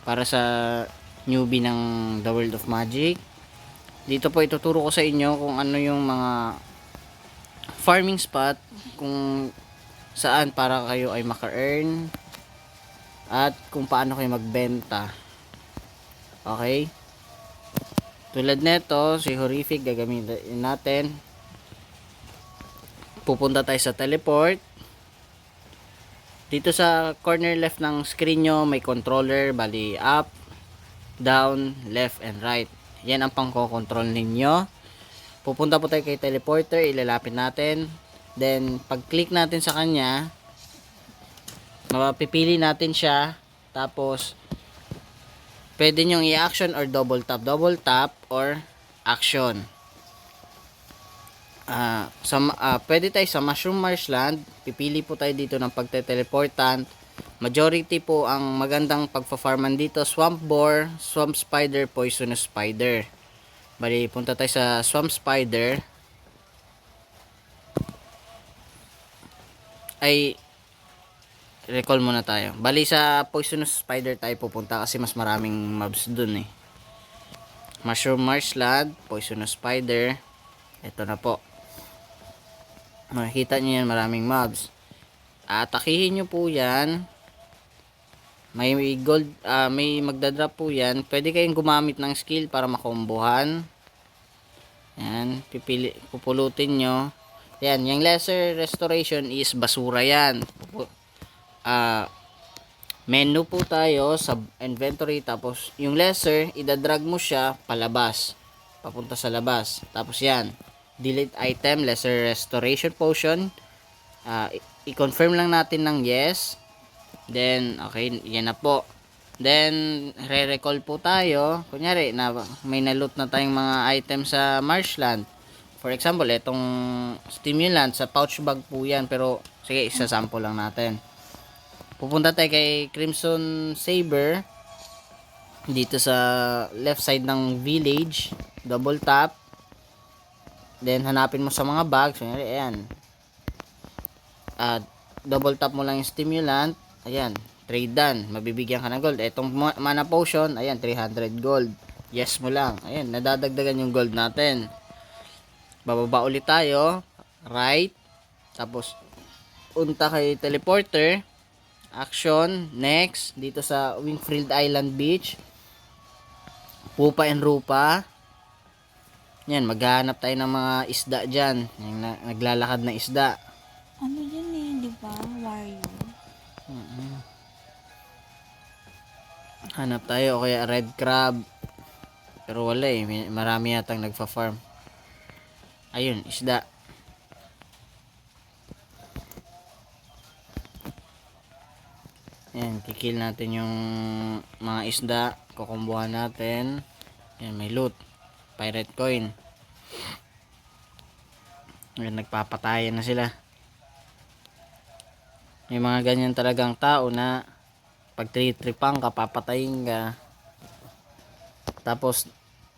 para sa newbie ng The World of Magic. Dito po ituturo ko sa inyo kung ano yung mga farming spot, kung saan para kayo ay maka-earn, at kung paano kayo magbenta. Okay? Tulad nito, si Horrific gagamitin natin. Pupunta tayo sa teleport. Dito sa corner left ng screen nyo, may controller, bali up, down, left, and right. Yan ang pangko-control ninyo. Pupunta po tayo kay teleporter, ilalapit natin. Then, pag click natin sa kanya, mapipili natin siya. Tapos, pwede nyong i-action or double tap, or action. Pwede tayo sa Mushroom Marshland. Pipili po tayo dito ng pagte-teleportan. Majority po ang magandang pagfa-farman dito, Swamp Boar, Swamp Spider, Poisonous Spider. Bali, punta tayo sa Swamp Spider. Ay, recall muna tayo. Bali, sa Poisonous Spider tayo pupunta kasi mas maraming mobs dun eh. Mushroom Marshland, Poisonous Spider. Ito na po. Makikita nyo yan, maraming mobs. Atakihin nyo po yan. May gold, may magdadrop po yan. Pwede kayong gumamit ng skill para makombohan. Yan, pupulutin nyo. Yan, yung lesser restoration is basura yan. Menu po tayo sa inventory. Tapos yung lesser, idadrag mo siya palabas, papunta sa labas. Tapos yan, delete item, lesser restoration potion. I-confirm lang natin ng yes. Then, okay, yan na po. Then, re-recall po tayo. Kunyari, may na-loot na tayong mga item sa marshland. For example, itong stimulant, sa pouch bag po yan. Pero, sige, isa-sample lang natin. Pupunta tayo kay Crimson Saber. Dito sa left side ng village. Double tap. Then, hanapin mo sa mga bags. Kunyari, ayan. Double tap mo lang yung stimulant. Ayan, trade done. Mabibigyan ka ng gold. Etong mana potion, ayan, 300 gold. Yes mo lang. Ayan, nadadagdagan yung gold natin. Bababa ulit tayo. Right. Tapos, punta kay teleporter. Action. Next. Dito sa Wingfield Island Beach. Pupa and Rupa. Yan, maghahanap tayo ng mga isda dyan. Yung naglalakad na isda. Ano yan eh, di ba? Wario. Hanap tayo o kaya red crab. Pero wala eh. Marami yatang nagfa-farm. Ayun, isda. Ayan, kikil natin yung mga isda. Kukumbuhan natin. Ayan, may loot. Pirate coin. Ayan, nagpapatayan na sila. May mga ganyan talagang tao na pag tritripang ka, papatayin ka. Tapos,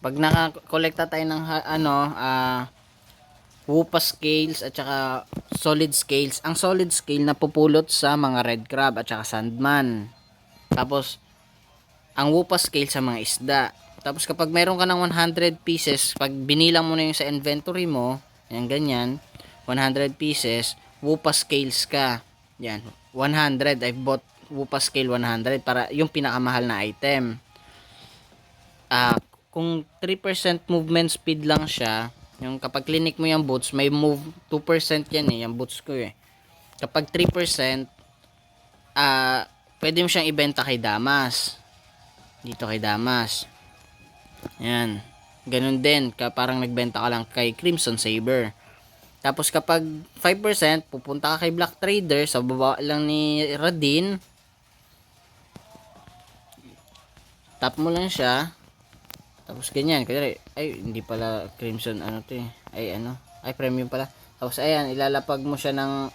pag nakakolekta tayo ng Wupa scales at saka solid scales. Ang solid scale na pupulot sa mga red crab at saka sandman. Tapos, ang Wupa scale sa mga isda. Tapos, kapag meron ka ng 100 pieces, pag binilang mo na yung sa inventory mo, yan ganyan, 100 pieces, Wupa scales ka. Yan, 100. I've bought Wupa scale 100 para yung pinakamahal na item. Kung 3% movement speed lang siya, yung kapag clinic mo yung boots, may move 2% yan eh, yung boots ko eh. Kapag 3%, pwede mo siyang ibenta kay Damas. Dito kay Damas. Yan. Ganun din, parang nagbenta ka lang kay Crimson Saber. Tapos kapag 5%, pupunta ka kay Black Trader, sa baba lang ni Radin. Tap mo lang siya. Tapos ganyan, kasi hindi pala Crimson ano to eh. Ay premium pala. Tapos ayan, ilalapag mo siya ng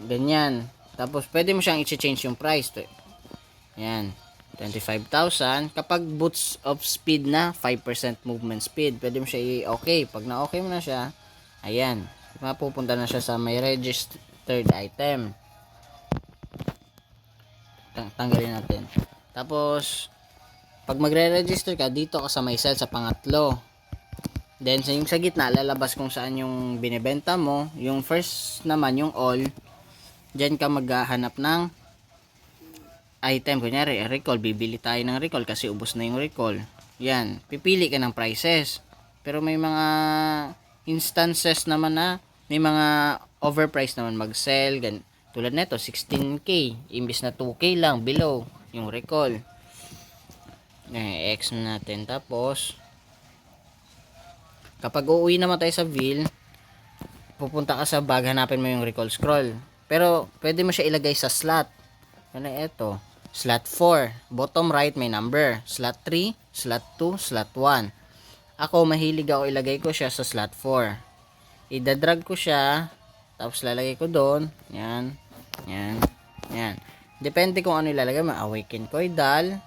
ganyan. Tapos pwede mo siyang i-change yung price to. Ayan, 25,000. Kapag boots of speed na, 5% movement speed, pwede mo siya i-okay. Pag na-okay mo na siya, ayan, mapupunta na siya sa may registered item. Tanggalin natin. Tapos, pag magre-register ka, dito ka sa may sell sa pangatlo. Then, sa gitna, lalabas kung saan yung binibenta mo. Yung first naman, yung all, dyan ka maghahanap ng item. Kunyari, recall. Bibili tayo ng recall kasi ubos na yung recall. Yan. Pipili ka ng prices. Pero may mga instances naman na may mga overpriced naman mag-sell. Tulad nito, 16k. Imbis na 2k lang below yung recall. X na natin. Tapos, kapag uuwi naman tayo sa Ville, pupunta ka sa bag, hanapin mo yung recall scroll. Pero, pwede mo siya ilagay sa slot. Ano ito? Slot 4. Bottom right may number. Slot 3, slot 2, slot 1. Ako, mahilig ako ilagay ko siya sa slot 4. Idadrag ko siya. Tapos, lalagay ko doon. Yan. Yan. Yan. Depende kung ano ilalagay mo. Awaken Coidal.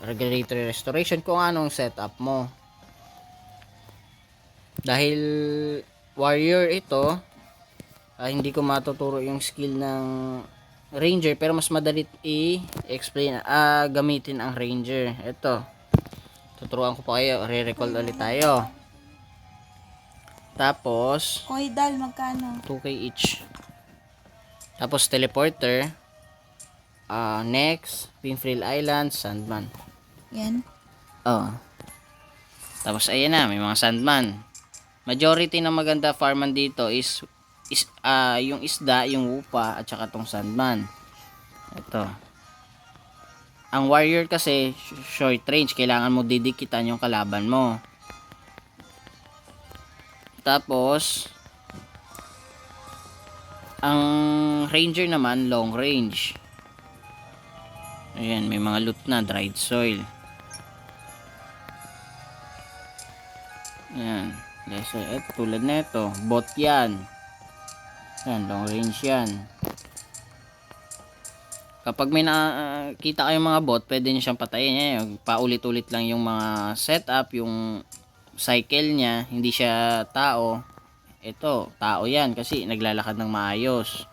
Regulatory Restoration. Kung anong setup mo. Dahil warrior ito, hindi ko matuturo yung skill ng ranger, pero mas madali i-explain, gamitin ang ranger. Ito, tuturuan ko pa kayo, re-recall ulit tayo. Tapos Koidal, magkano? 2k each. Tapos teleporter, next Pinfrill Island, Sandman. Yan. Tapos ayan na, may mga Sandman. Majority ng maganda farman dito is yung isda, yung upa, at saka tong Sandman. Ito. Ang warrior kasi short range, kailangan mo didikitan yung kalaban mo. Tapos ang ranger naman long range. Ayan, may mga loot na, dried soil. Ayan. Tulad nito, bot yan. Yan, long range yan. Kapag may nakita kayong mga bot, pwede nyo siyang patayin. Yan, paulit-ulit lang yung mga setup, yung cycle niya, hindi siya tao. Ito, tao yan kasi naglalakad ng maayos.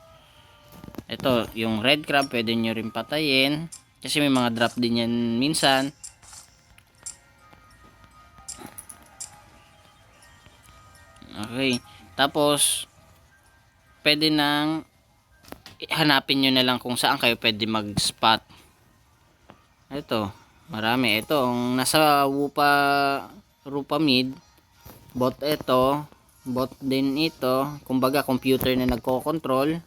Ito, yung red crab, pwede nyo rin patayin. Kasi may mga drop din yan minsan. Okay. Tapos, pwede nang hanapin nyo na lang kung saan kayo pwede mag-spot. Ito, marami. Ito, ang nasa Rupa Mid, bot ito, bot din ito. Kumbaga, computer na nagko-control.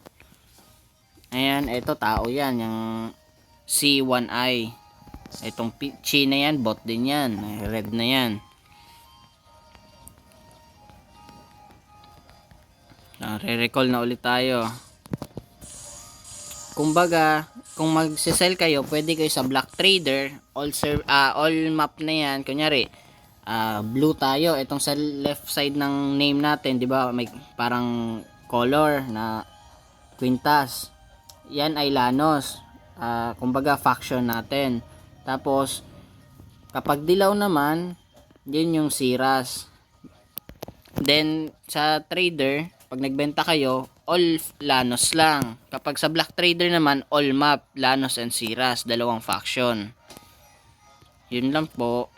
Ayan, ito, tao yan. Yung C1I. Itong Chi na yan, bot din yan. Red na yan. Re-recall na ulit tayo. Kumbaga, kung mag-sell kayo, pwede kayo sa Black Trader, all map na yan. Kunyari, blue tayo. Itong sa left side ng name natin, di ba, may parang color na Quintas. Yan ay Lanos. Kumbaga, faction natin. Tapos, kapag dilaw naman, yun yung Siras. Then, sa trader, pag nagbenta kayo, all Lanos lang. Kapag sa Black Trader naman, all map, Lanos and Siras, dalawang faction. Yun lang po.